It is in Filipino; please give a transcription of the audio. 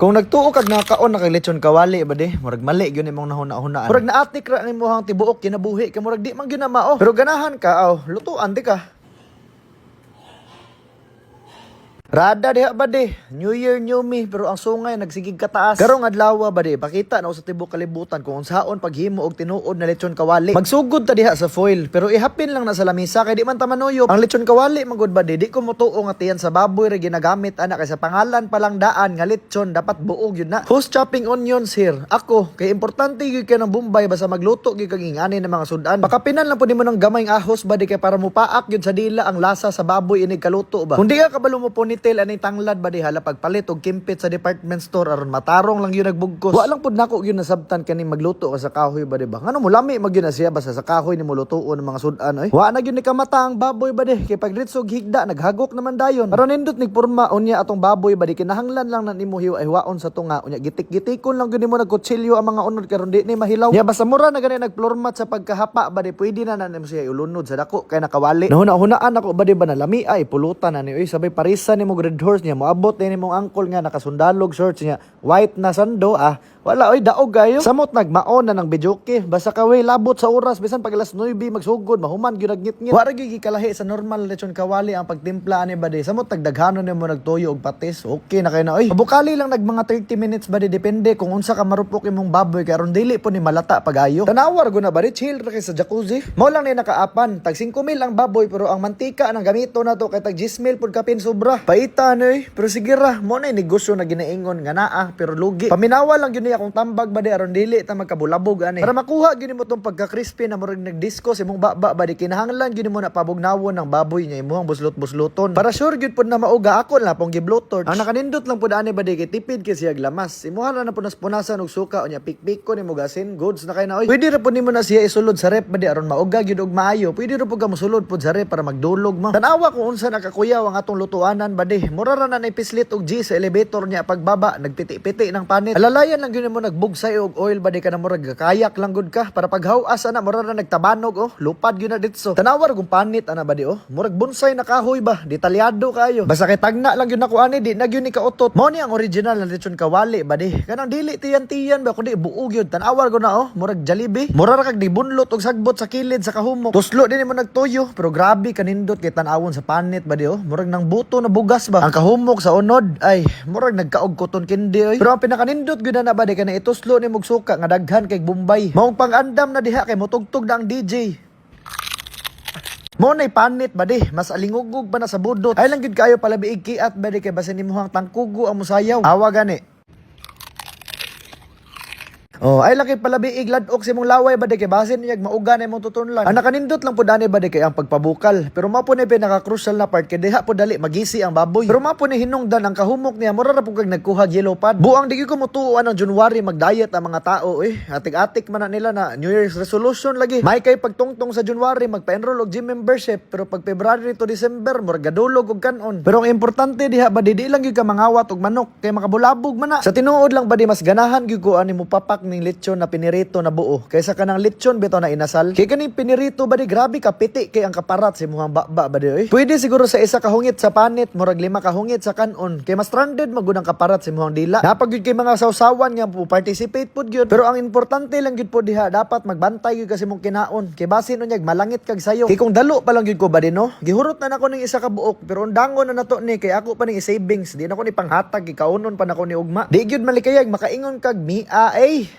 Kung nagtuo kag nakaon na kay lechon kawali ba di, murag mali gyud imong nahuna-hunaan. Murag naatik ra ang imong tibuok kinabuhi kay murag di man gyud na mao. Pero ganahan ka aw, lutuan di ka. Rada diha ba di? New Year, new me. Pero ang sungay, nagsigig kataas. Karong adlaw ba di? Pakita na sa tibok kalibutan kung unsaon paghimo og tinuod na lechon kawali. Magsugod ta diha sa foil. Pero ihapin lang na sa lamisa kay di man ta manuyop. Ang lechon kawali, magud ba di? Di ko mutuo nga tiyan sa baboy ra ginagamit ana kay sa pangalan pa lang daan nga lechon dapat buog yun na. Who's chopping onions here? Ako. Kay importante gyud kay ng Bombay basta magluto gyud kag ingani ng mga sudan. Pakapinan lang pud nimo ng gamayng ahos ba di kay para mupaak gyud sa dila ang lasa sa baboy inig kaluto ba. Kung di ka kabalo mo punitil ani tanglad ba di hala pagpalit og kimpit sa department store aron matarong lang yun nagbugkos. Wa lang pud nako gyud nasabtan kani magluto ka sa kahoy ba di ba? Ngano mo lami magyud na siya basta sa kahoy ni mo lutuon ng mga sudan oy. Wa na gyud ni kamata ang baboy ba di kay pag ritsog higda naghagok naman dayon. Aron nindot nigporma unya atong baboy ba di kinahanglan lang na nimo hiwa ay waon sa tunga unya gitik-gitikon lang gyud nimo nagkutsilyo ang mga unod karon di ni mahilaw. Ya basta mura na gani nagplormat sa pagkahapa ba di pwede na nimo siya ulunod sa dako kay nakawali. Nahuna-hunaan ako ba di ba na lami ay pulutan na ni oy sabay parisa nimo red horse niya moabot ni mong angkol nga nakasundalog shorts niya white na sando wala oy daog gayo samot nagmaon na ng bijoke basta kaway labot sa oras bisan pag alas 9 magsugod mahuman gyud ngit-ngit wa ra gyud kalahi sa normal lechon kawali ang pagtimpla ani bade samot tagdaghanon nimo nagtuyo og patis okay na kay na oy mabukali lang nag mga 30 minutes bade depende kung unsa ka marupok imong baboy kay aron dili po ni malata pagayo tanawar go na bade chill ra kay sa jacuzzi mao lang ni nakaapan tag 5,000 ang baboy pero ang mantika nang gamito na to kay tag 10,000 pud kapin sobra paita ni pero sige ra mo na negosyo na ginaingon nga naa pero lugi paminawa lang gyud akong tambag ba di aron dili ta magkabulabog ani para makuha gyud mo tong pagka-crispy na murag nagdisco sa imong baba ba di kinahanglan gyud mo na pabugnawon ng baboy niya imong buslot-busloton para sure gyud pud na mauga ako na pong giblotor ang nakanindot lang pud ani ba di kay tipid kay siya glamas imuha na punas-punasan og suka unya pikpik ko nimo gasin goods na kay na oy pwede ra pud nimo na siya isulod sa rep ba di aron mauga gyud og maayo pwede ra pud ka mosulod pud sa rep para magdulog mo tanawa kung unsa nakakuyaw ang atong lutuanan ba di mura ra na ipislit og G sa elevator niya pagbaba nagpiti-piti ng panit alalayan lang gyud mo nagbugsay og oil ba di ka na murag kayak lang gud ka para paghawas ana mura na nagtabanog lupad gyud na ditso tanawar kung panit ana ba di murag bonsai na kahoy ba detalyado kayo basta kay tagna lang gyud nako ani di na gyud ni kautot mo ni ang original na lechon kawali ba di kanang dili tiyan-tiyan ba kundi buo gyud tanawar ko na murag Jollibee mura ra kag dibunlot og sagbot sa kilid sa kahumok tuslo din mo nagtuyo pero grabe kanindot kay tan-awon sa panit ba di murag nang buto na bugas ba ang kahumok sa unod ay murag nagkaog kuton kindi oy pero ang pinakanindot gyud na ba di kana ituslo ni mog suka nga daghan kay Bombay maong pang-andam na diha kay motugtog na ang DJ mo nay panit ba di mas alingugog ba na sa budot ay lang gyud kayo palabiig kiat ba di kay basin nimuhang tangkugo ang musayaw awa gani ay laki pala biig ladok si mong laway ba di kay basin niya mauga na imong tutunlan. Ang nakanindot lang po dani ba di kay ang pagpabukal. Pero mapo ni pinaka-crucial na part kay diha po dali magisi ang baboy. Pero mapo ni hinungdan ang kahumok niya mura ra po kag nagkuha yellow pad. Buang di ko mutuan ang January mag-diet ang mga tao Atik-atik man na nila na New Year's resolution lagi. May kay pagtungtong sa January magpa-enroll og gym membership pero pag February to December mura gadulog og kanon. Pero ang importante diha ba di lang gyud ka mangawat og manok kay makabulabog man na. Sa tinuod lang ba di mas ganahan gyud ko ani mo papak ning lechon na pinirito na buo kaysa kanang lechon bitaw na inasal kay kaning pinirito ba di grabe ka piti kay ang kaparat sa imong baba ba di pwede siguro sa isa ka hungit sa panit murag 5 ka hungit sa kanon kay mas stranded magud ang kaparat sa imong dila napagyud kay mga sawsawan nga po participate pud gyud pero ang importante lang gyud po diha dapat magbantay gyud kasi mong kinaon kay basin unyag malangit kag sayo kay kung dalo pa lang gyud ko ba di gihurot na nako ning isa ka buok pero undangon na nato ni kay ako pa ning savings di na ko ni panghatag kay kaunon pa nako ni ugma di gyud malikayag makaingon kag